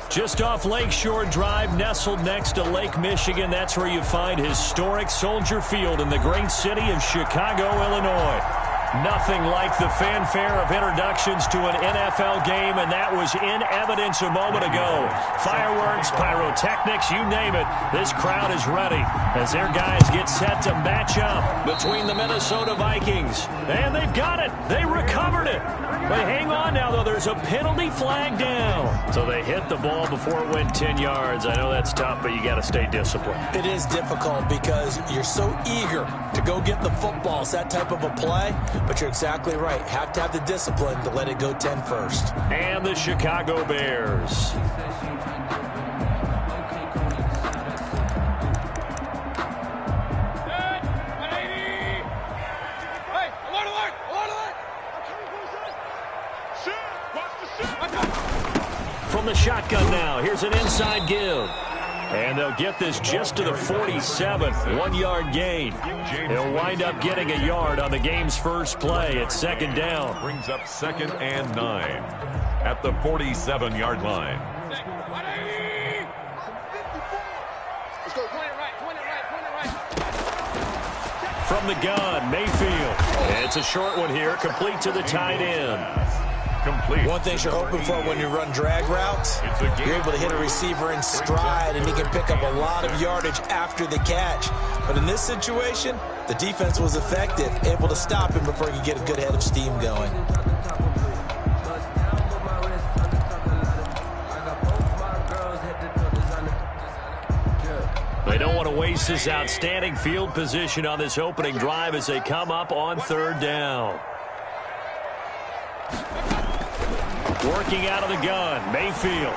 Just off Lakeshore Drive, nestled next to Lake Michigan, that's where you find historic Soldier Field in the great city of Chicago, Illinois. Nothing like the fanfare of introductions to an NFL game, and that was in evidence a moment ago. Fireworks, pyrotechnics, you name it. This crowd is ready as their guys get set to match up between the Minnesota Vikings. And they've got it. They recovered it. But hang on now, though. There's a penalty flag down. So they hit the ball before it went 10 yards. I know that's tough, but you got to stay disciplined. It is difficult because you're so eager to go get the football. It's that type of a play. But you're exactly right. Have to have the discipline to let it go 10 first. And the Chicago Bears. From the shotgun now, here's an inside give. And they'll get this just to the 47, 1-yard gain. He'll wind up getting a yard on the game's first play at second down. Brings up 2nd and 9 at the 47-yard line. From the gun, Mayfield. It's a short one here, complete to the tight end. Complete. One thing you're hoping for when you run drag routes, you're able to hit a receiver in stride, and he can pick up a lot of yardage after the catch. But in this situation, the defense was effective, able to stop him before he could get a good head of steam going. They don't want to waste this outstanding field position on this opening drive as they come up on third down. Working out of the gun, Mayfield.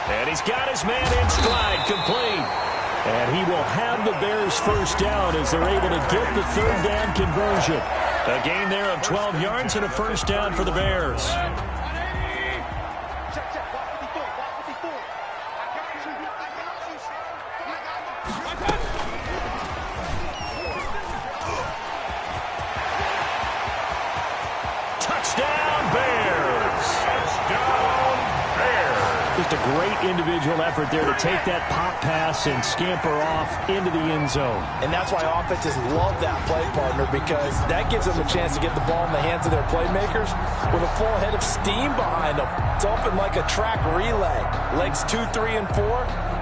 And he's got his man in stride, complete. And he will have the Bears first down as they're able to get the third down conversion. A gain there of 12 yards and a first down for the Bears. Just a great individual effort there to take that pop pass and scamper off into the end zone. And that's why offenses love that play, partner, because that gives them a chance to get the ball in the hands of their playmakers with a full head of steam behind them. It's often like a track relay. Legs 2, 3, and 4.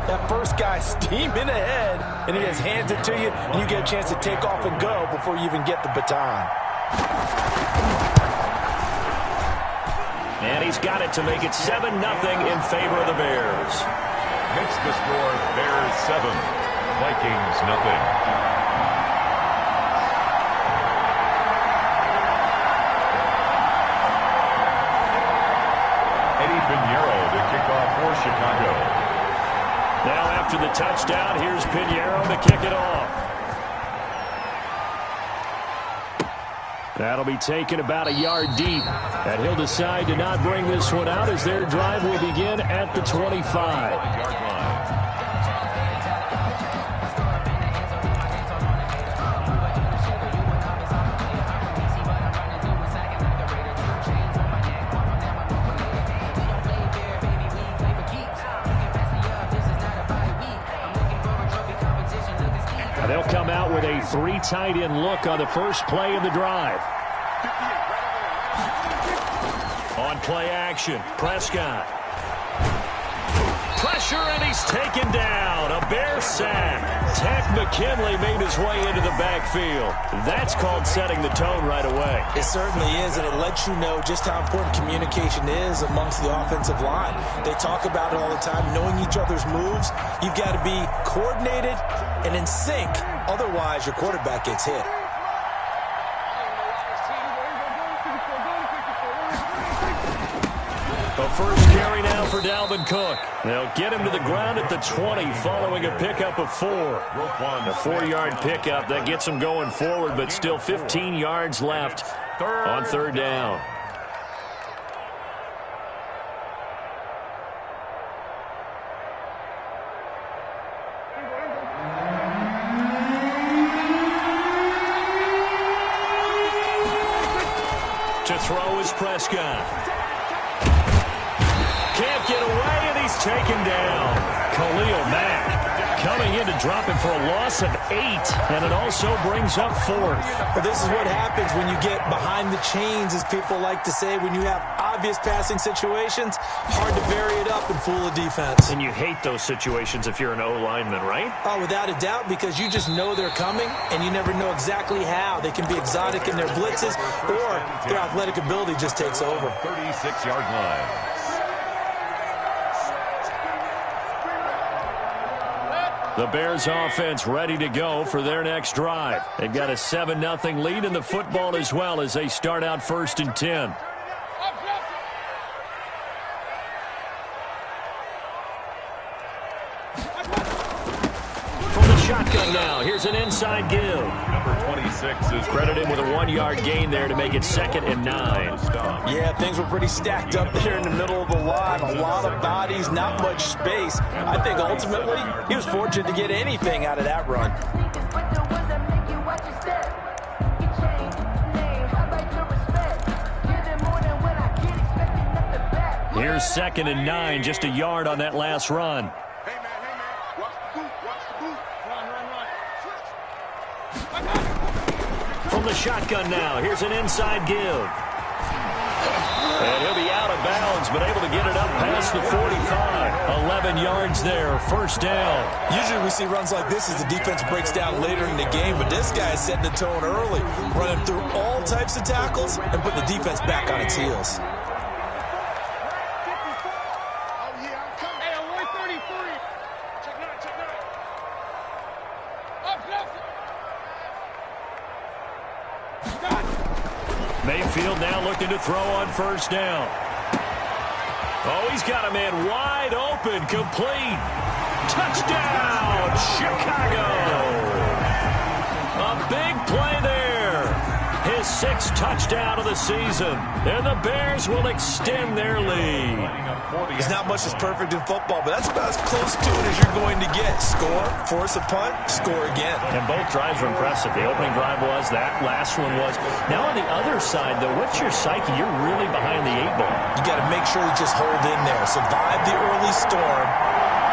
That first guy steaming ahead, and he just hands it to you, and you get a chance to take off and go before you even get the baton. And he's got it to make it 7-0 in favor of the Bears. Makes the score Bears 7, Vikings nothing. Eddie Pinheiro to kick off for Chicago. Now after the touchdown, here's Pinheiro to kick it off. That'll be taken about a yard deep. And he'll decide to not bring this one out as their drive will begin at the 25. They'll come out with a 3 tight end look on the first play of the drive. On play action, Prescott. Pressure, and he's taken down. A Bear sack. Tech McKinley made his way into the backfield. That's called setting the tone right away. It certainly is, and it lets you know just how important communication is amongst the offensive line. They talk about it all the time, knowing each other's moves. You've got to be coordinated and in sync. Otherwise, your quarterback gets hit. A first carry now for Dalvin Cook. They'll get him to the ground at the 20 following a pickup of 4. A 4-yard pickup that gets him going forward, but still 15 yards left on third down. To throw is Prescott. Can't get away, taken down. Khalil Mack coming in to drop him for a loss of 8, and it also brings up 4th. Well, this is what happens when you get behind the chains, as people like to say. When you have obvious passing situations, hard to vary it up and fool a defense. And you hate those situations if you're an O-lineman, right? Oh, without a doubt, because you just know they're coming, and you never know exactly how. They can be exotic in their blitzes, or their athletic ability just takes over. 36-yard line. The Bears offense ready to go for their next drive. They've got a 7-0 lead in the football as well as they start out 1st and 10. From the shotgun now, here's an inside give. Number 26 is credited with a 1-yard gain there to make it 2nd and 9. Yeah, things were pretty stacked up there in the middle of the line. A lot of bodies, not much space. I think ultimately he was fortunate to get anything out of that run. Here's 2nd and 9, just a yard on that last run. From the shotgun now, here's an inside give. And he'll be out of bounds, but able to get it up past the 45. 11 yards there, 1st down. Usually we see runs like this as the defense breaks down later in the game, but this guy is setting the tone early, running through all types of tackles and putting the defense back on its heels. Mayfield now looking to throw on 1st down. Oh, he's got a man wide open, complete. Touchdown, Chicago. A big play there. His 6th touchdown of the season. And the Bears will extend their lead. There's not much that's perfect in football, but that's about as close to it as you're going to get. Score, force a punt, score again. And both drives were impressive. The opening drive was, that last one was. Now on the other side, though, what's your psyche? You're really behind the 8 ball. You got to make sure you just hold in there. Survive the early storm,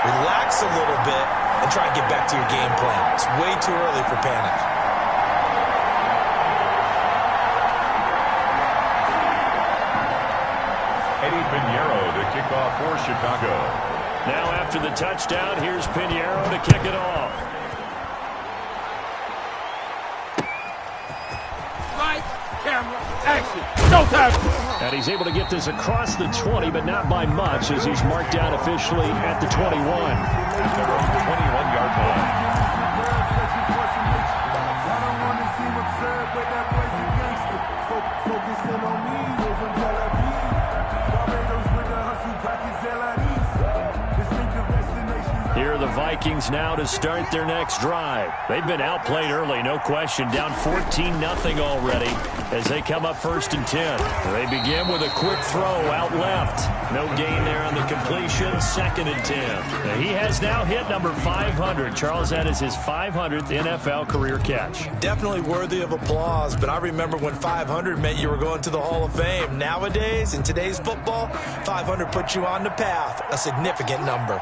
relax a little bit, and try and get back to your game plan. It's way too early for panic. Kickoff for Chicago. Now after the touchdown, here's Pinheiro to kick it off. Light, camera, action. Showtime. And he's able to get this across the 20, but not by much as he's marked down officially at the 21. At the 21-yard line. Here are the Vikings now to start their next drive. They've been outplayed early, no question. Down 14-0 already as they come up 1st and 10. They begin with a quick throw out left. No gain there on the completion. 2nd and 10. Now he has now hit number 500. Charles, that is his 500th NFL career catch. Definitely worthy of applause, but I remember when 500 meant you were going to the Hall of Fame. Nowadays, in today's football, 500 puts you on the path, a significant number.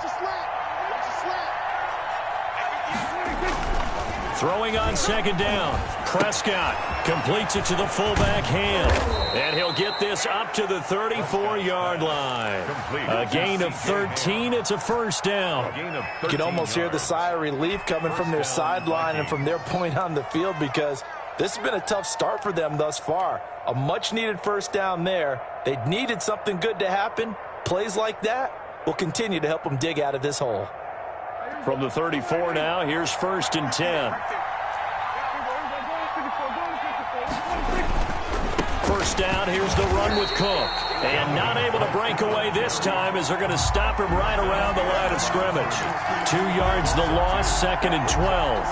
Throwing on 2nd down. Prescott completes it to the fullback hand. And he'll get this up to the 34-yard line. A gain of 13. It's a 1st down. You can almost hear the sigh of relief coming from their sideline and from their point on the field because this has been a tough start for them thus far. A much-needed 1st down there. They needed something good to happen. Plays like that will continue to help them dig out of this hole. From the 34 now, here's 1st and 10. 1st down, here's the run with Cook. And not able to break away this time as they're going to stop him right around the line of scrimmage. 2 yards the loss, 2nd and 12.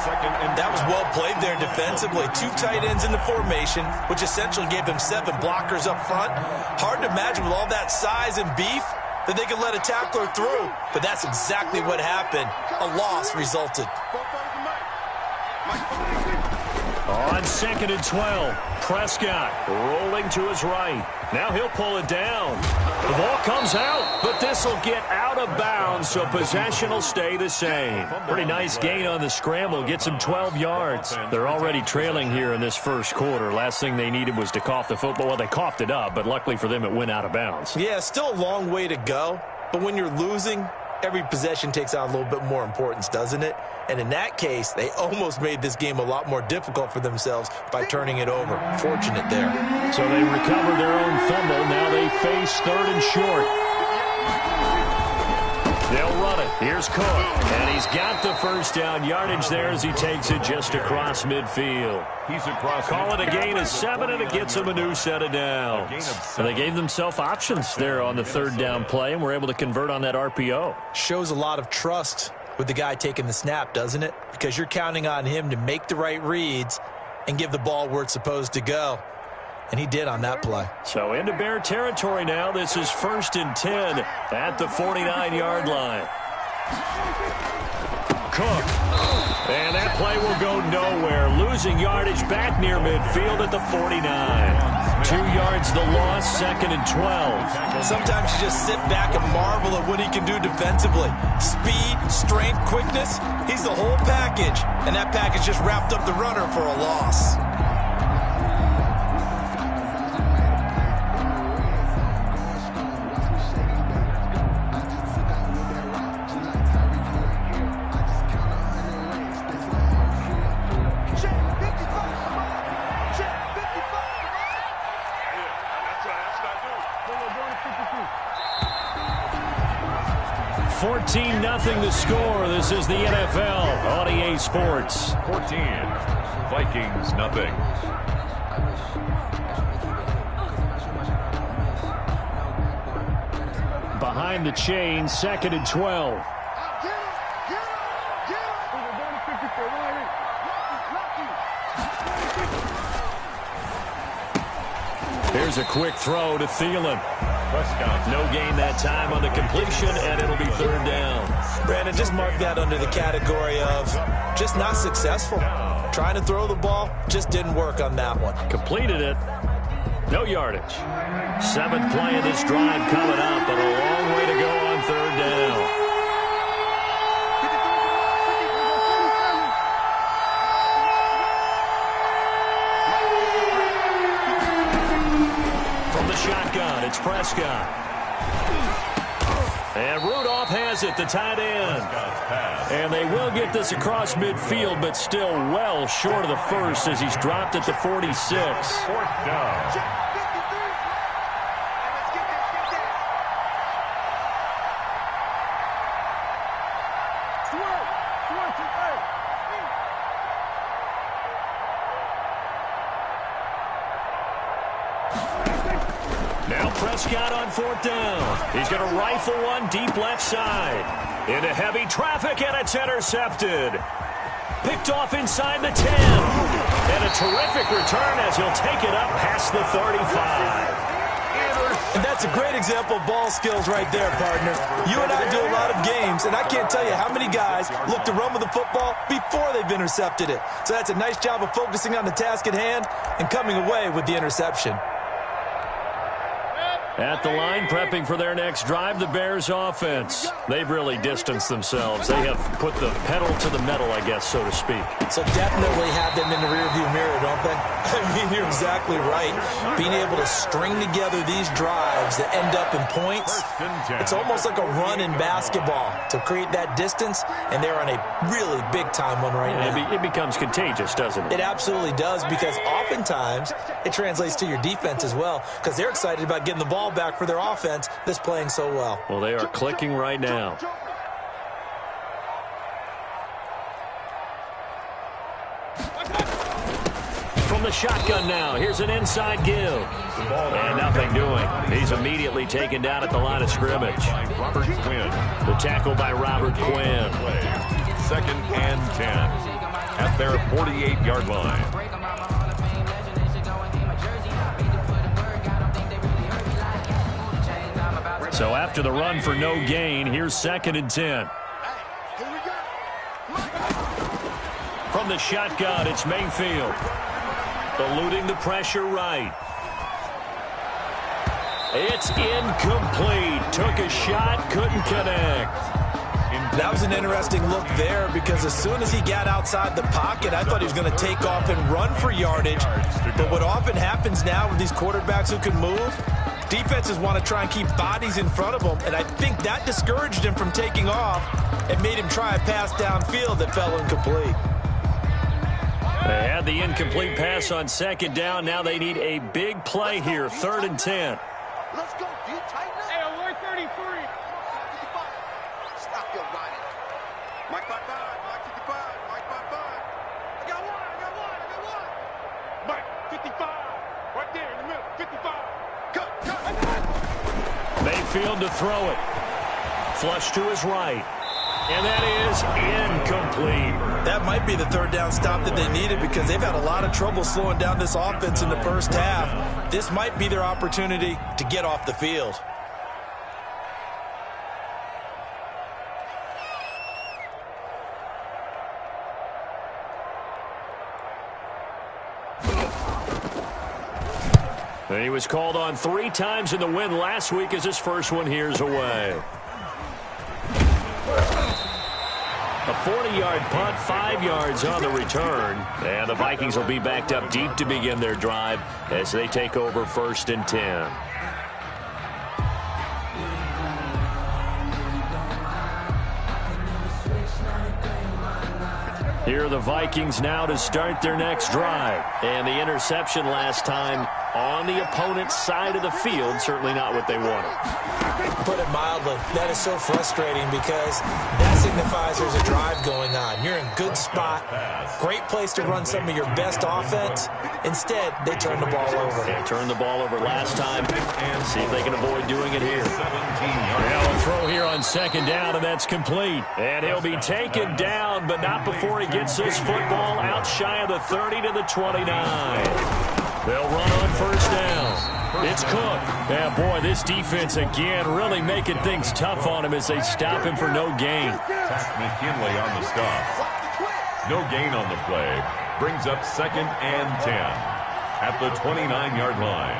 That was well played there defensively. 2 tight ends in the formation, which essentially gave them 7 blockers up front. Hard to imagine with all that size and beef that they could let a tackler through, but that's exactly what happened. A loss resulted. On 2nd and 12, Prescott rolling to his right. Now he'll pull it down. The ball comes out, but this will get out of bounds, so possession will stay the same. Pretty nice gain on the scramble. Gets him 12 yards. They're already trailing here in this first quarter. Last thing they needed was to cough the football. Well, they coughed it up, but luckily for them, it went out of bounds. Yeah, still a long way to go, but when you're losing, every possession takes on a little bit more importance, doesn't it? And in that case, they almost made this game a lot more difficult for themselves by turning it over. Fortunate there. So they recover their own fumble. Now they face 3rd and short. They'll run it. Here's Cook. And he's got the first down yardage there as he takes it just across midfield. He's across. Call it a gain of 7, and it gets them a new set of downs. And they gave themselves options there on the 3rd down play, and were able to convert on that RPO. Shows a lot of trust with the guy taking the snap, doesn't it? Because you're counting on him to make the right reads and give the ball where it's supposed to go. And he did on that play. So into Bear territory now. This is 1st and 10 at the 49-yard line. Cook. And that play will go nowhere. Losing yardage back near midfield at the 49. 2 yards the loss, 2nd and 12. Sometimes you just sit back and marvel at what he can do defensively. Speed, strength, quickness. He's the whole package. And that package just wrapped up the runner for a loss. Nothing to score. This is the NFL on EA Sports. 14. Vikings nothing. Behind the chain, 2nd and 12. Here's a quick throw to Thielen. No gain that time on the completion, and it'll be 3rd down. Brandon, just mark that under the category of just not successful. Trying to throw the ball, just didn't work on that one. Completed it. No yardage. 7th play of this drive coming up, but a long way to go on 3rd down. Shotgun, it's Prescott. And Rudolph has it, the tight end. And they will get this across midfield, but still well short of the first as he's dropped at the 46. 4th down. Prescott on 4th down. He's going to rifle one deep left side. Into heavy traffic, and it's intercepted. Picked off inside the 10. And a terrific return as he'll take it up past the 35. And that's a great example of ball skills right there, partner. You and I do a lot of games, and I can't tell you how many guys look to run with the football before they've intercepted it. So that's a nice job of focusing on the task at hand and coming away with the interception. At the line, prepping for their next drive, the Bears offense. They've really distanced themselves. They have put the pedal to the metal, I guess, so to speak. So definitely have them in the rearview mirror, don't they? I mean, you're exactly right. Being able to string together these drives that end up in points, it's almost like a run in basketball to create that distance, and they're on a really big-time one right now. It becomes contagious, doesn't it? It absolutely does, because oftentimes it translates to your defense as well, because they're excited about getting the ball back for their offense that's playing so well. Well, they are clicking right now. From the shotgun now, here's an inside give. And nothing doing. He's immediately taken down at the line of scrimmage. Robert Quinn. The tackle by Robert Quinn. 2nd and 10 at their 48-yard line. So after the run for no gain, here's 2nd and 10. From the shotgun, it's Mayfield. Eluding the pressure right. It's incomplete. Took a shot, couldn't connect. That was an interesting look there because as soon as he got outside the pocket, I thought he was going to take off and run for yardage. But what often happens now with these quarterbacks who can move, defenses want to try and keep bodies in front of them, and I think that discouraged him from taking off and made him try a pass downfield that fell incomplete. They had the incomplete pass on second down. Now they need a big play here, 3rd and 10. Let's go. Do you tighten up? Hey, alert 33. Stop your running. Mike 55, Mike 55, Mike 55. I got one. Mike 55. Right there in the middle, 55. Cut. Mayfield to throw it. Flush to his right. And that is incomplete. That might be the 3rd down stop that they needed because they've had a lot of trouble slowing down this offense in the first half. This might be their opportunity to get off the field. And he was called on 3 times in the win last week as his first one here's away. A 40-yard punt, 5 yards on the return. And the Vikings will be backed up deep to begin their drive as they take over 1st and 10. Here are the Vikings now to start their next drive. And the interception last time on the opponent's side of the field, certainly not what they wanted. Put it mildly, that is so frustrating because that signifies there's a drive going on. You're in good spot, great place to run some of your best offense. Instead, they turn the ball over. They turned the ball over last time. See if they can avoid doing it here. Now a throw here on 2nd down, and that's complete. And he'll be taken down, but not before he gets this football out shy of the 30 to the 29. They'll run on 1st down. It's Cook. Yeah, boy, this defense again really making things tough on him as they stop him for no gain. McKinley on the stop. No gain on the play. Brings up 2nd and 10 at the 29-yard line.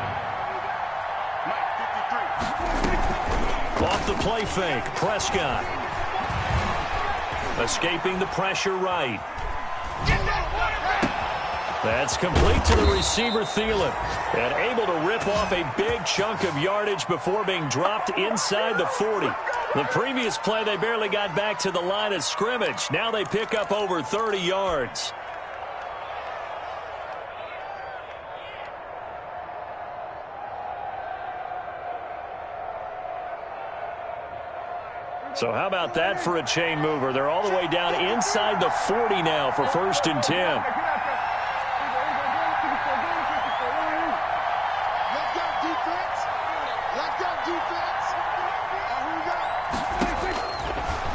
Off the play fake, Prescott. Escaping the pressure right. That's complete to the receiver, Thielen. And able to rip off a big chunk of yardage before being dropped inside the 40. The previous play, they barely got back to the line of scrimmage. Now they pick up over 30 yards. So how about that for a chain mover? They're all the way down inside the 40 now for 1st and 10.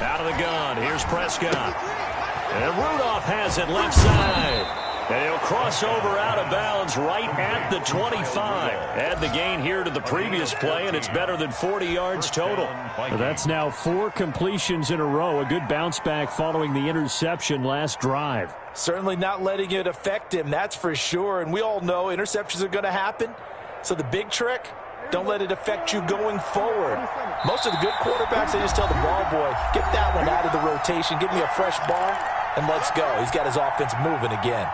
Out of the gun, here's Prescott. And Rudolph has it left side. And he'll cross over out of bounds right at the 25. Add the gain here to the previous play, and it's better than 40 yards total. That's now 4 completions in a row. A good bounce back following the interception last drive. Certainly not letting it affect him, that's for sure. And we all know interceptions are going to happen. So the big trick, don't let it affect you going forward. Most of the good quarterbacks, they just tell the ball boy, get that one out of the rotation, give me a fresh ball, and let's go. He's got his offense moving again.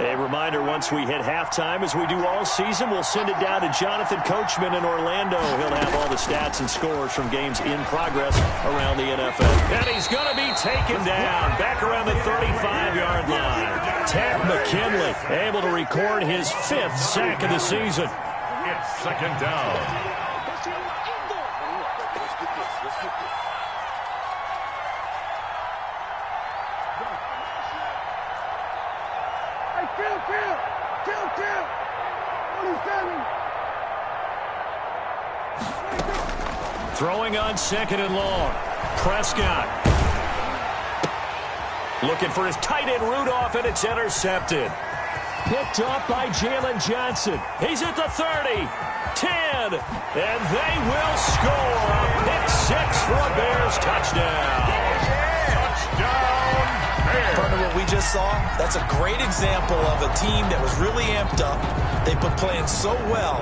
A reminder, once we hit halftime, as we do all season, we'll send it down to Jonathan Coachman in Orlando. He'll have all the stats and scores from games in progress around the NFL. And he's going to be taken down back around the 35-yard line. Ted McKinley able to record his 5th sack of the season. It's 2nd down. Throwing on 2nd and long. Prescott. Looking for his tight end Rudolph, and it's intercepted. Picked up by Jalen Johnson. He's at the 30, 10, and they will score. A pick 6 for a Bears touchdown. Touchdown, Bears. For partner, what we just saw, that's a great example of a team that was really amped up. They've been playing so well,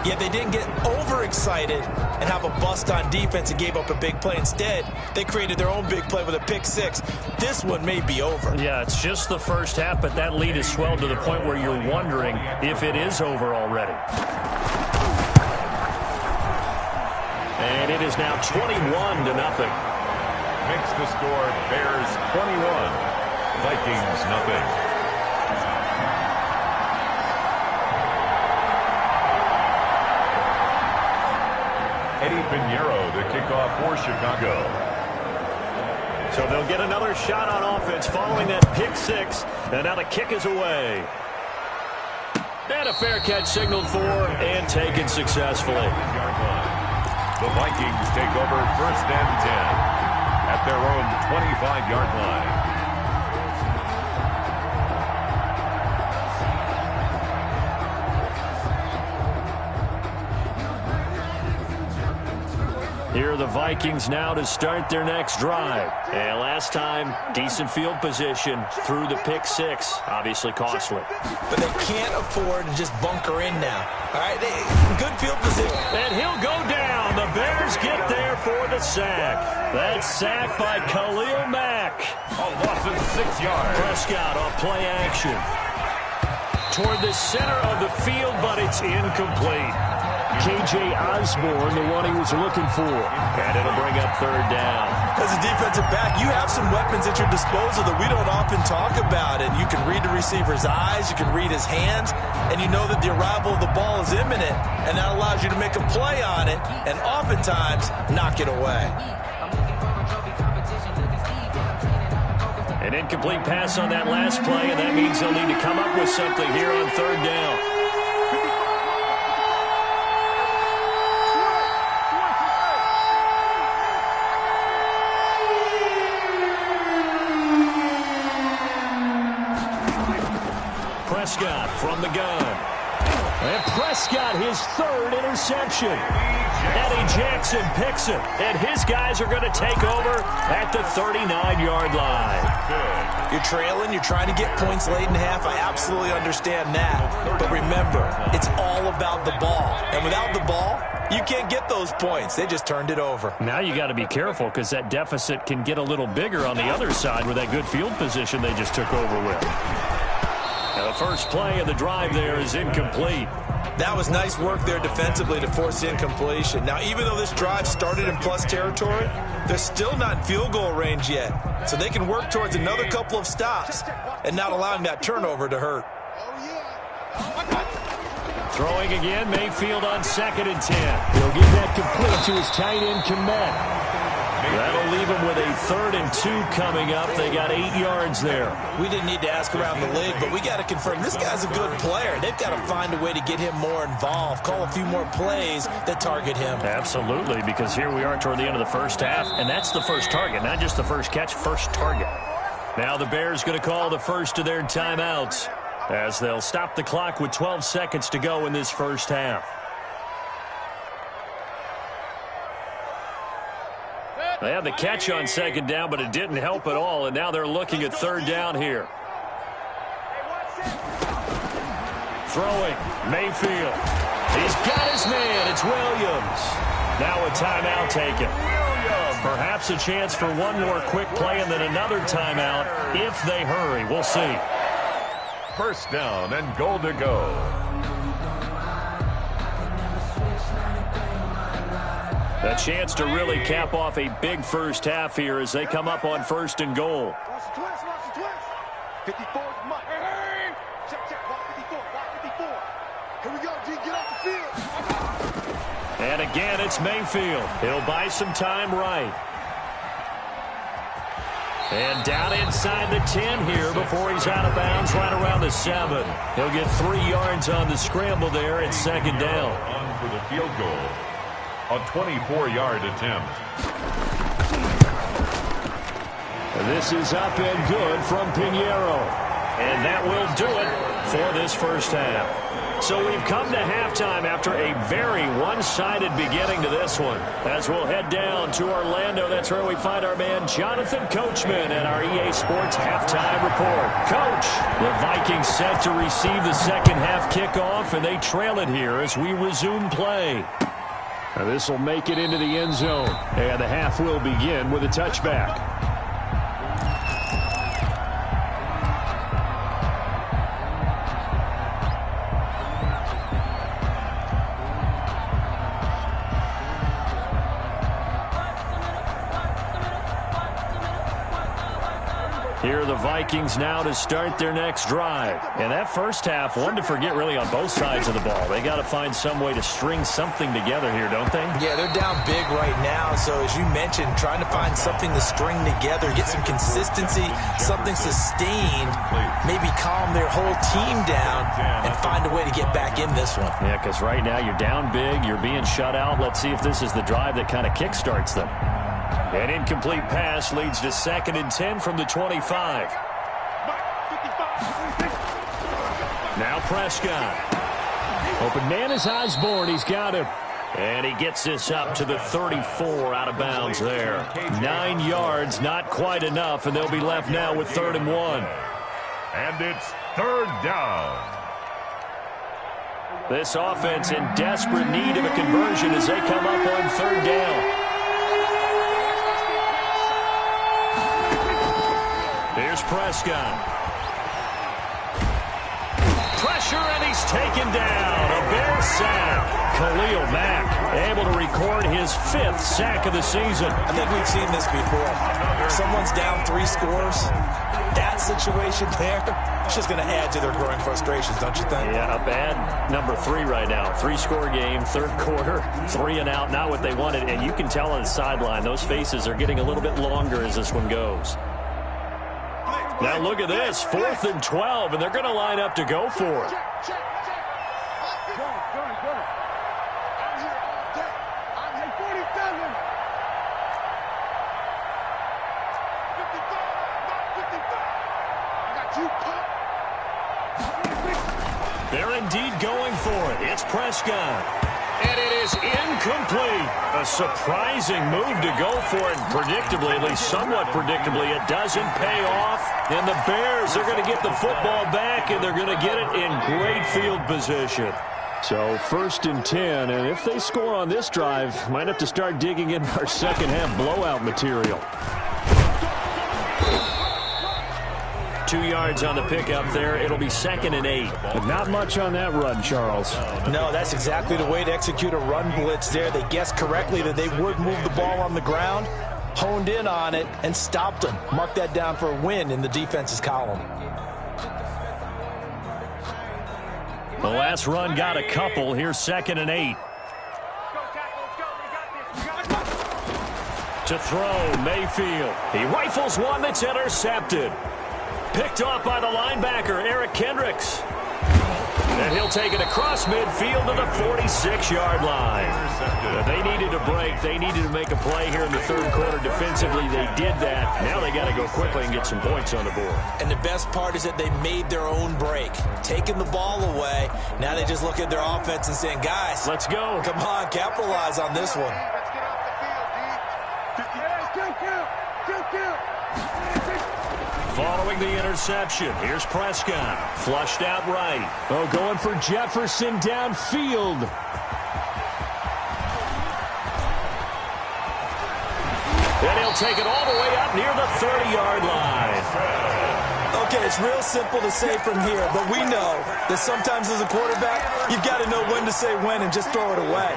yet they didn't get overexcited and have a bust on defense and gave up a big play. Instead, they created their own big play with a pick six. This one may be over. Yeah, it's just the first half, but that lead has swelled to the point where you're wondering if it is over already. And it is now 21-0. Makes the score Bears 21, Vikings nothing. Eddie Pinheiro, the kickoff for Chicago. So they'll get another shot on offense following that pick six. And now the kick is away. And a fair catch signaled for and taken successfully. The Vikings take over 1st and 10 at their own 25-yard line. Here are the Vikings now to start their next drive. And last time, decent field position through the pick six. Obviously costly. But they can't afford to just bunker in now. All right, good field position. And he'll go down. The Bears get there for the sack. That sack by Khalil Mack. A loss of 6 yards. Prescott on play action. Toward the center of the field, but it's incomplete. K.J. Osborne, the one he was looking for. And it'll bring up 3rd down. As a defensive back, you have some weapons at your disposal that we don't often talk about. And you can read the receiver's eyes, you can read his hands, and you know that the arrival of the ball is imminent. And that allows you to make a play on it and oftentimes knock it away. An incomplete pass on that last play, and that means they'll need to come up with something here on 3rd down. Prescott from the gun. And Prescott, his 3rd interception. Eddie Jackson picks it. And his guys are going to take over at the 39-yard line. You're trailing. You're trying to get points late in half. I absolutely understand that. But remember, it's all about the ball. And without the ball, you can't get those points. They just turned it over. Now you got to be careful because that deficit can get a little bigger on the other side with that good field position they just took over with. Now the first play of the drive there is incomplete. That was nice work there defensively to force the incompletion. Now, even though this drive started in plus territory, they're still not in field goal range yet. So they can work towards another couple of stops and not allowing that turnover to hurt. Throwing again, Mayfield on 2nd and 10. He'll get that complete to his tight end, Komet. That'll leave him with a 3rd and 2 coming up. They got 8 yards there. We didn't need to ask around the league, but we got to confirm this guy's a good player. They've got to find a way to get him more involved, call a few more plays that target him. Absolutely, because here we are toward the end of the first half, and that's the first target, not just the first catch, first target. Now the Bears going to call the first of their timeouts as they'll stop the clock with 12 seconds to go in this first half. They had the catch on 2nd down, but it didn't help at all, and now they're looking at 3rd down here. Throwing, Mayfield. He's got his man. It's Williams. Now a timeout taken. Perhaps a chance for one more quick play and then another timeout if they hurry. We'll see. 1st down and goal to go. A chance to really cap off a big first half here as they come up on 1st and goal. 54 is Mike. Hey! Check. Block 54. Block 54. Here we go, G. Get off the field. And again, it's Mayfield. He'll buy some time right. And down inside the 10 here before he's out of bounds right around the 7. He'll get 3 yards on the scramble there at 2nd down. On for the field goal. A 24-yard attempt. This is up and good from Pinheiro. And that will do it for this first half. So we've come to halftime after a very one-sided beginning to this one. As we'll head down to Orlando, that's where we find our man Jonathan Coachman at our EA Sports Halftime Report. Coach, the Vikings set to receive the second half kickoff, and they trail it here as we resume play. Now this will make it into the end zone, and the half will begin with a touchback. Here are the Vikings now to start their next drive. And that first half, one to forget really on both sides of the ball. They got to find some way to string something together here, don't they? Yeah, they're down big right now. So as you mentioned, trying to find something to string together, get some consistency, something sustained, maybe calm their whole team down and find a way to get back in this one. Yeah, because right now you're down big, you're being shut out. Let's see if this is the drive that kind of kickstarts them. An incomplete pass leads to 2nd and 10 from the 25. Now Prescott. Open man is Osborne. He's got him. And he gets this up to the 34 out of bounds there. 9 yards, not quite enough, and they'll be left now with 3rd and 1. And it's 3rd down. This offense in desperate need of a conversion as they come up on 3rd down. Here's Prescott. Pressure, and he's taken down. A Bear sack. Khalil Mack able to record his 5th sack of the season. I think we've seen this before. Someone's down 3 scores. That situation there, it's just going to add to their growing frustrations, don't you think? Yeah, a bad number 3 right now. 3-score game, 3rd quarter, 3 and out, not what they wanted. And you can tell on the sideline, those faces are getting a little bit longer as this one goes. Now look at this, 4th and 12, and they're going to line up to go for it. They're indeed going for it. It's Prescott. And it is incomplete. A surprising move to go for it. Predictably, at least somewhat predictably, it doesn't pay off. And the Bears are going to get the football back, and they're going to get it in great field position. So 1st and 10, and if they score on this drive, might have to start digging in our second half blowout material. 2 yards on the pickup there. It'll be 2nd and 8. But not much on that run, Charles. No, that's exactly the way to execute a run blitz there. They guessed correctly that they would move the ball on the ground, honed in on it, and stopped them. Mark that down for a win in the defense's column. The last run got a couple. Here's 2nd and 8. To throw, Mayfield. He rifles one that's intercepted. Picked off by the linebacker, Eric Kendricks. And he'll take it across midfield to the 46-yard line. They needed a break. They needed to make a play here in the 3rd quarter defensively. They did that. Now they got to go quickly and get some points on the board. And the best part is that they made their own break. Taking the ball away. Now they just look at their offense and saying, guys, let's go. Come on, capitalize on this one. Following the interception, here's Prescott. Flushed out right. Oh, going for Jefferson downfield. And he'll take it all the way up near the 30-yard line. Okay, it's real simple to say from here, but we know that sometimes as a quarterback, you've got to know when to say when and just throw it away.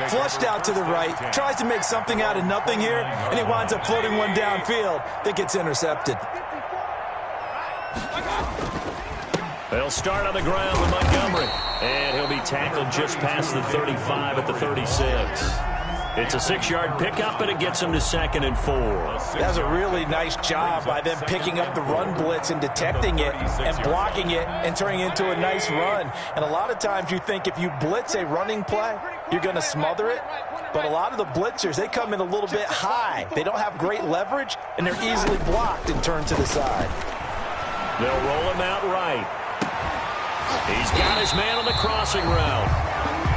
Flushed out to the right, tries to make something out of nothing here, and he winds up floating one downfield that gets intercepted. They'll start on the ground with Montgomery. And he'll be tackled just past the 35 at the 36. It's a 6-yard pickup, and it gets him to 2nd and 4. That's a really nice job by them picking up the run blitz and detecting it and blocking it and turning it into a nice run. And a lot of times you think if you blitz a running play, you're going to smother it. But a lot of the blitzers, they come in a little bit high. They don't have great leverage, and they're easily blocked and turned to the side. They'll roll him out right. He's got his man on the crossing route.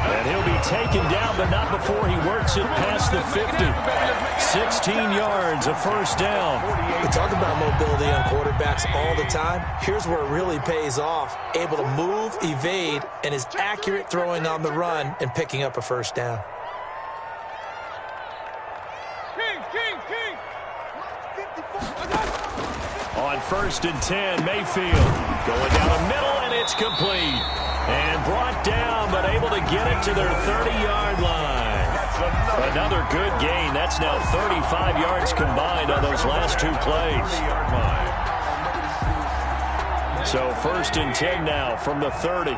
And he'll be taken down, but not before he works it past the 50. 16 yards, a first down. We talk about mobility on quarterbacks all the time. Here's where it really pays off. Able to move, evade, and is accurate throwing on the run and picking up a first down. On 1st and 10, Mayfield going down the middle, and it's complete. And brought down, but able to get it to their 30-yard line. Another good gain. That's now 35 yards combined on those last two plays. So 1st and 10 now from the 30.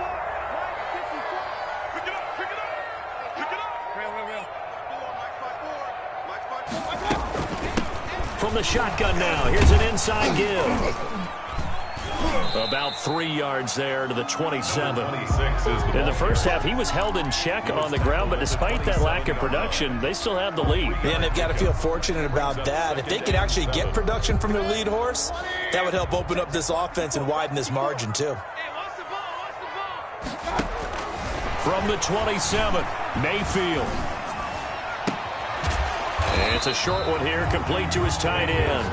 From the shotgun now, here's an inside give. About 3 yards there to the 27. In the first half, he was held in check on the ground, but despite that lack of production, they still have the lead. Yeah, and they've got to feel fortunate about that. If they could actually get production from their lead horse, that would help open up this offense and widen this margin, too. From the 27, Mayfield. It's a short one here, complete to his tight end.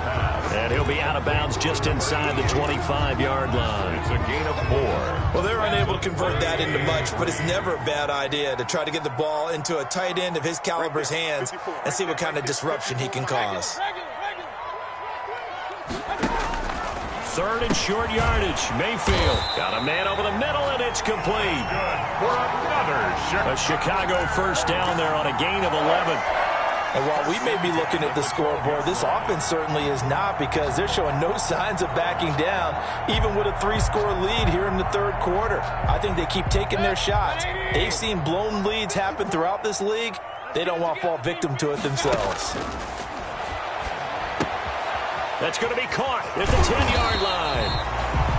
And he'll be out of bounds just inside the 25-yard line. It's a gain of 4. Well, they're unable to convert that into much, but it's never a bad idea to try to get the ball into a tight end of his caliber's hands and see what kind of disruption he can cause. 3rd and short yardage. Mayfield got a man over the middle, and it's complete. For another A Chicago first down there on a gain of 11. And while we may be looking at the scoreboard, this offense certainly is not, because they're showing no signs of backing down, even with a 3-score lead here in the 3rd quarter. I think they keep taking their shots. They've seen blown leads happen throughout this league. They don't want to fall victim to it themselves. That's going to be caught at the 10-yard line.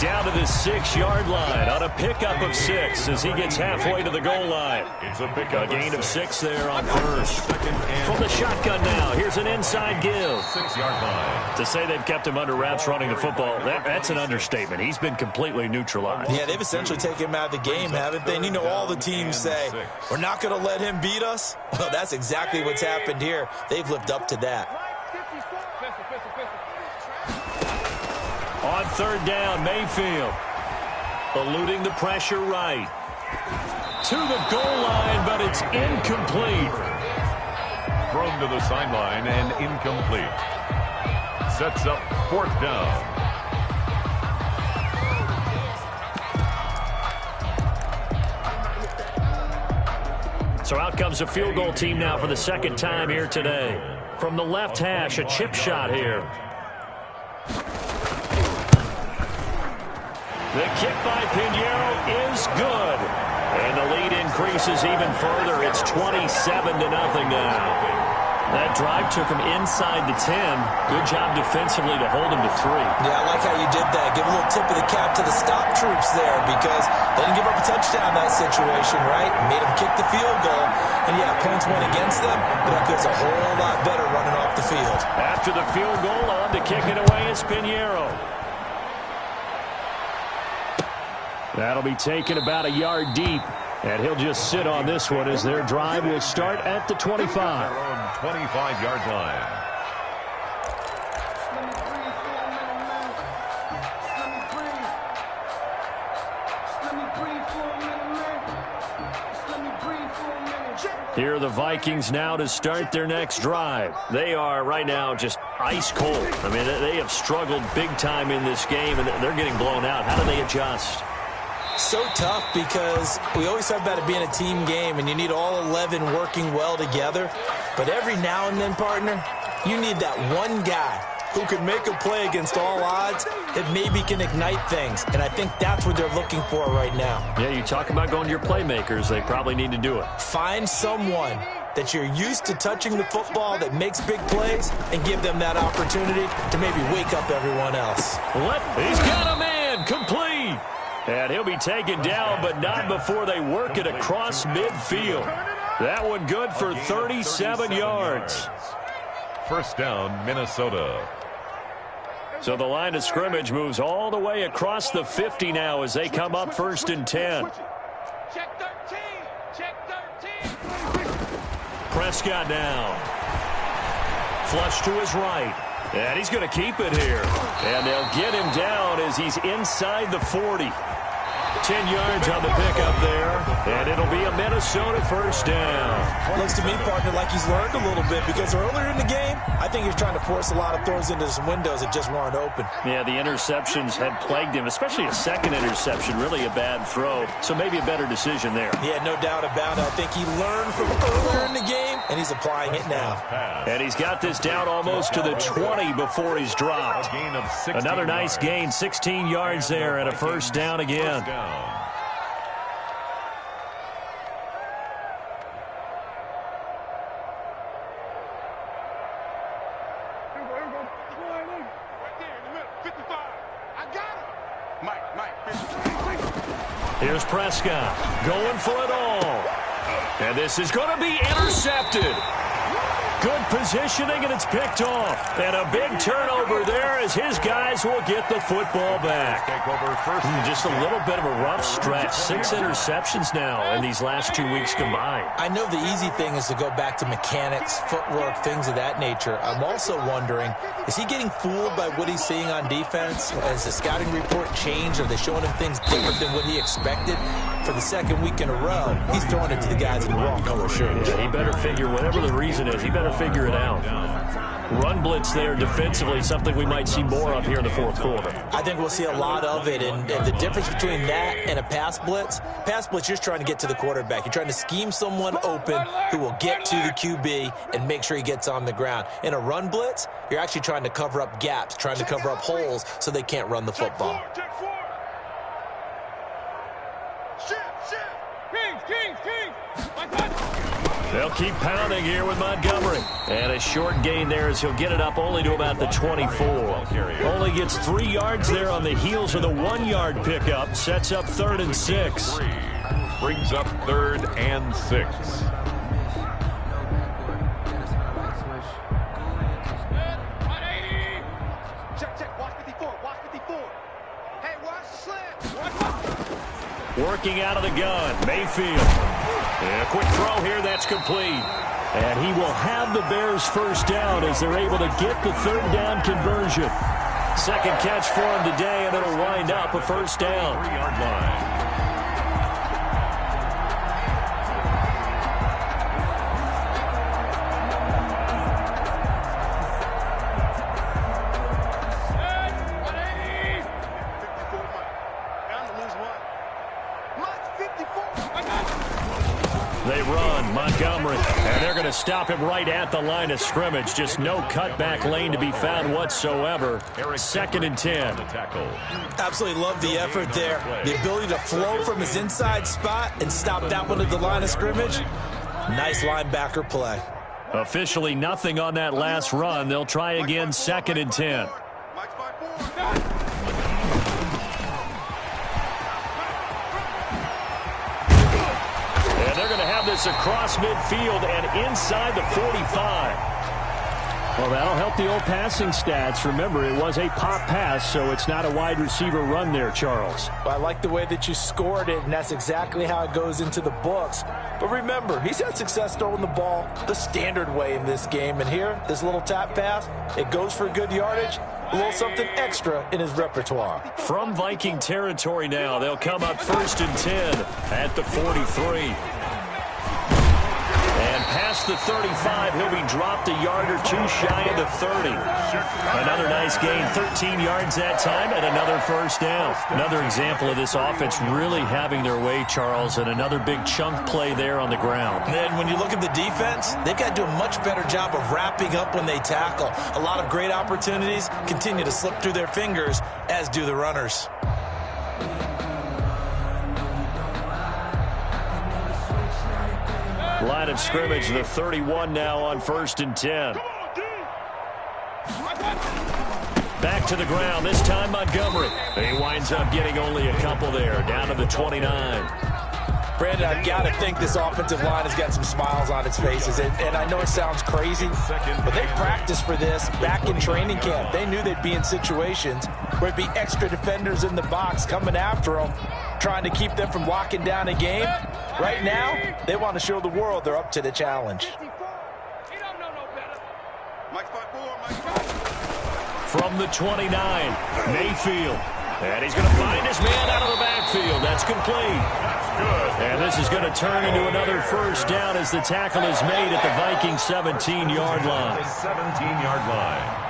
Down to the 6-yard line on a pickup of 6 as he gets halfway to the goal line. It's a pickup. A gain of 6 there on 1st. From the shotgun now, here's an inside give. 6-yard line. To say they've kept him under wraps running the football, that's an understatement. He's been completely neutralized. Yeah, they've essentially taken him out of the game, haven't they? And you know, all the teams say, we're not going to let him beat us. Well, that's exactly what's happened here. They've lived up to that. On 3rd down, Mayfield eluding the pressure right. To the goal line, but it's incomplete. Thrown to the sideline and incomplete. Sets up 4th down. So out comes a field goal team now for the 2nd time here today. From the left hash, a chip shot here. The kick by Pinheiro is good. And the lead increases even further. It's 27-0 now. That drive took him inside the 10. Good job defensively to hold him to 3. Yeah, I like how you did that. Give a little tip of the cap to the stop troops there, because they didn't give up a touchdown in that situation, right? Made them kick the field goal. And yeah, points went against them, but that feels a whole lot better running off the field. After the field goal, on to kick it away is Pinheiro. That'll be taken about a yard deep, and he'll just sit on this one as their drive will start at the 25. Their own 25-yard line. Here are the Vikings now to start their next drive. They are right now just ice cold. I mean, they have struggled big time in this game, and they're getting blown out. How do they adjust? So tough, because we always talk about it being a team game, and you need all 11 working well together. But every now and then, partner, you need that one guy who can make a play against all odds that maybe can ignite things. And I think that's what they're looking for right now. Yeah, you talk about going to your playmakers. They probably need to do it. Find someone that you're used to touching the football that makes big plays and give them that opportunity to maybe wake up everyone else. He's got a man, complete. And he'll be taken down, but not before they work it across midfield. That one good for 37 yards. First down, Minnesota. So the line of scrimmage moves all the way across the 50 now as they come up 1st and 10. Check 13. Check 13. Prescott down. Flush to his right. And he's going to keep it here. And they'll get him down as he's inside the 40. 10 yards on the pickup there. And it'll be a Minnesota first down. Looks to me, partner, like he's learned a little bit because earlier in the game, I think he was trying to force a lot of throws into some windows that just weren't open. Yeah, the interceptions had plagued him, especially a second interception, really a bad throw. So maybe a better decision there. Yeah, no doubt about it. I think he learned from earlier in the game, and he's applying it now. And he's got this down almost to the 20 before he's dropped. Another nice gain, 16 yards there and a first down again. Here's Prescott going for it all. And this is going to be intercepted. Good positioning, and it's picked off. And a big turnover there as his guys will get the football back. Just a little bit of a rough stretch. 6 interceptions now in these last 2 weeks combined. I know the easy thing is to go back to mechanics, footwork, things of that nature. I'm also wondering, is he getting fooled by what he's seeing on defense? Has the scouting report changed? Are they showing him things different than what he expected? For the second week in a row, he's throwing it to the guys in the wrong color shirts. Yeah, he better figure, whatever the reason is, he better figure it out. Run blitz there defensively, something we might see more of here in the fourth quarter. I think we'll see a lot of it, and the difference between that and a pass blitz, you're just trying to get to the quarterback. You're trying to scheme someone open who will get to the QB and make sure he gets on the ground. In a run blitz, you're actually trying to cover up gaps, trying to cover up holes so they can't run the football. They'll keep pounding here with Montgomery. And a short gain there as he'll get it up only to about the 24. Only gets 3 yards there on the heels of the 1-yard pickup. Sets up 3rd and 6. Brings up 3rd and 6. Check. Watch 54. Watch 54. Hey, watch the slant. Working out of the gun. Mayfield. And a quick throw here, that's complete. And he will have the Bears first down as they're able to get the 3rd down conversion. Second catch for him today, and it'll wind up a first down. 3-yard line. They run, Montgomery, and they're going to stop him right at the line of scrimmage. Just no cutback lane to be found whatsoever. 2nd and 10. Absolutely love the effort there. The ability to flow from his inside spot and stop that one at the line of scrimmage. Nice linebacker play. Officially nothing on that last run. They'll try again, 2nd and 10. This across midfield and inside the 45. Well, that'll help the old passing stats. Remember, it was a pop pass, so it's not a wide receiver run there, Charles. Well, I like the way that you scored it, and that's exactly how it goes into the books. But remember, he's had success throwing the ball the standard way in this game. And here, this little tap pass, it goes for good yardage, a little something extra in his repertoire. From Viking territory now, they'll come up 1st and 10 at the 43. And past the 35, he'll be dropped a yard or two shy of the 30. Another nice gain, 13 yards that time, and another first down. Another example of this offense really having their way, Charles, and another big chunk play there on the ground. And then when you look at the defense, they've got to do a much better job of wrapping up when they tackle. A lot of great opportunities continue to slip through their fingers, as do the runners. Line of scrimmage, the 31 now on 1st and 10. Back to the ground, this time Montgomery. He winds up getting only a couple there, down to the 29. Brandon, I've got to think this offensive line has got some smiles on its faces. And I know it sounds crazy, but they practiced for this back in training camp. They knew they'd be in situations where it'd be extra defenders in the box coming after them, trying to keep them from locking down a game. Right now, they want to show the world they're up to the challenge. From the 29, Mayfield. And he's going to find his man out of the backfield. That's complete. That's good. And this is going to turn into another first down as the tackle is made at the Vikings 17-yard line. The 17-yard line.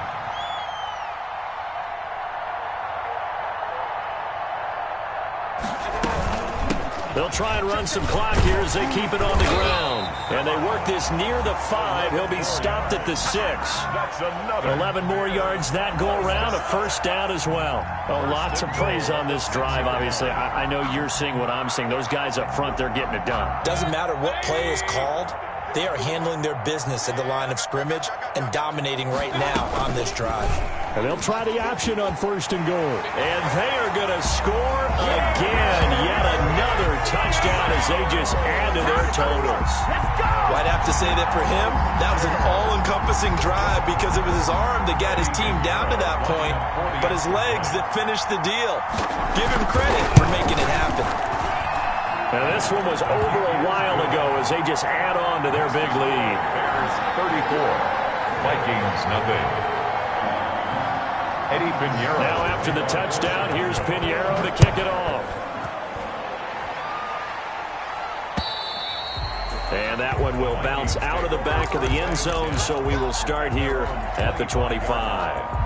They'll try and run some clock here as they keep it on the ground. And they work this near the 5. He'll be stopped at the 6. That's another. 11 more yards that go around, a first down as well. Oh, lots of praise on this drive, obviously. I know you're seeing what I'm seeing. Those guys up front, they're getting it done. Doesn't matter what play is called. They are handling their business at the line of scrimmage and dominating right now on this drive. And they'll try the option on first and goal. And they are going to score again. Yet another touchdown as they just add to their totals. Well, I'd have to say that for him, that was an all-encompassing drive because it was his arm that got his team down to that point, but his legs that finished the deal. Give him credit for making it happen. Now this one was over a while ago as they just add on to their big lead. Bears 34, Vikings nothing. Eddie Pinheiro. Now after the touchdown, here's Pinheiro to kick it off. And that one will bounce out of the back of the end zone, so we will start here at the 25.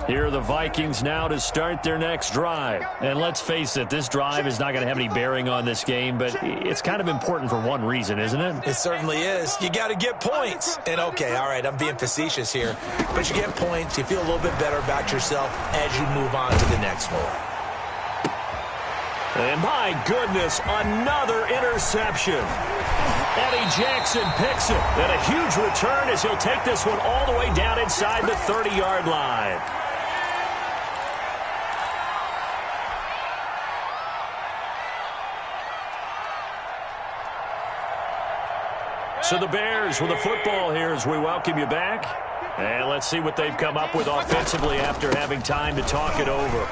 Here are the Vikings now to start their next drive. And let's face it, this drive is not going to have any bearing on this game, but it's kind of important for one reason, isn't it? It certainly is. You got to get points. And okay, all right, I'm being facetious here, but you get points, you feel a little bit better about yourself as you move on to the next one. And my goodness, another interception. Eddie Jackson picks it. And a huge return as he'll take this one all the way down inside the 30-yard line. So the Bears with the football here as we welcome you back. And let's see what they've come up with offensively after having time to talk it over.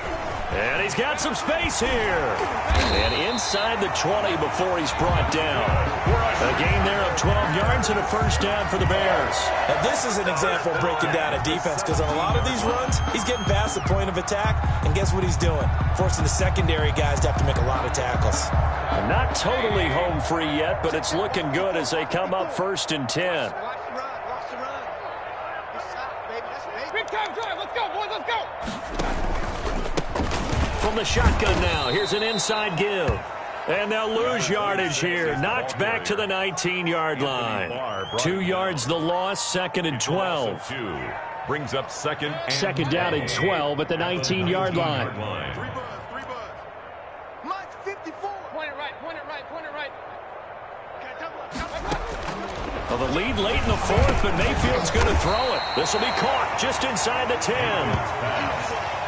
And he's got some space here. And inside the 20 before he's brought down. A gain there of 12 yards and a first down for the Bears. Now this is an example of breaking down a defense because on a lot of these runs, he's getting past the point of attack. And guess what he's doing? Forcing the secondary guys to have to make a lot of tackles. Not totally home free yet, but it's looking good as they come up 1st and 10. Watch the run. Watch the run. Good shot, baby. That's baby. Big time drive. Let's go, boys. Let's go. From the shotgun now, here's an inside give. And they'll lose yardage here. Knocked back to the 19-yard line. 2 yards the loss, 2nd and 12. Brings up second down and 12 at the 19-yard line. 3 buds. 3 buds. Mike's 54. Point it right. Point it right. Point it right. Okay, double up. Well, the lead late in the 4th, but Mayfield's going to throw it. This will be caught just inside the 10.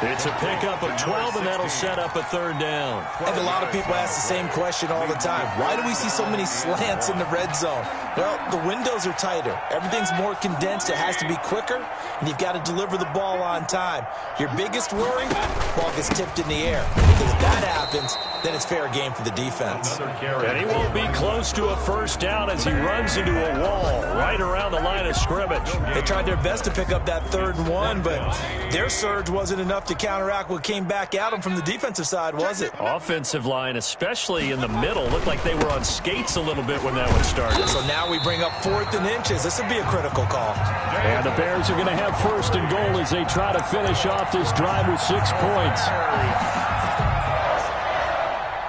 It's a pickup of 12, and that'll set up a 3rd down. I think a lot of people ask the same question all the time. Why do we see so many slants in the red zone? Well, the windows are tighter. Everything's more condensed. It has to be quicker, and you've got to deliver the ball on time. Your biggest worry, ball gets tipped in the air. Because if that happens, then it's fair game for the defense. And he won't be close to a first down as he runs into a wall right around the line of scrimmage. They tried their best to pick up that 3rd and 1, but their surge wasn't enough to counteract what came back at them from the defensive side, was it? Offensive line, especially in the middle, looked like they were on skates a little bit when that one started. So now we bring up 4th and inches. This would be a critical call. And the Bears are going to have 1st and goal as they try to finish off this drive with 6 points.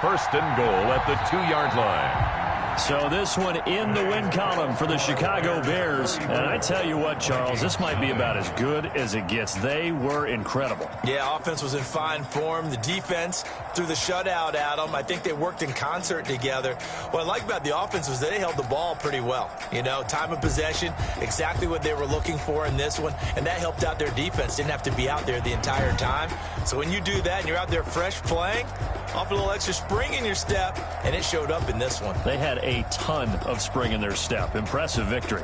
1st and goal at the 2-yard line. So this one in the win column for the Chicago Bears. And I tell you what, Charles, this might be about as good as it gets. They were incredible. Yeah, offense was in fine form. The defense threw the shutout at them. I think they worked in concert together. What I like about the offense was they held the ball pretty well. You know, time of possession, exactly what they were looking for in this one, and that helped out their defense. Didn't have to be out there the entire time. So when you do that and you're out there fresh playing, off a little extra spring in your step, and it showed up in this one. They had a ton of spring in their step. Impressive victory.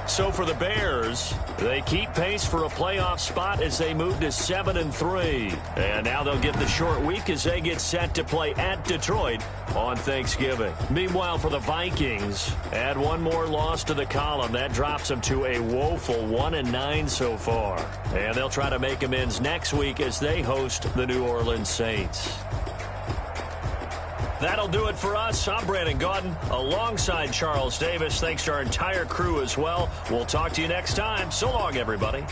So for the Bears, they keep pace for a playoff spot as they move to 7-3. And now they'll get the short week as they get set to play at Detroit on Thanksgiving. Meanwhile, for the Vikings, add one more loss to the column. That drops them to a woeful 1-9 so far. And they'll try to make amends next week as they host the New Orleans Saints. That'll do it for us. I'm Brandon Gaudin alongside Charles Davis. Thanks to our entire crew as well. We'll talk to you next time. So long, everybody.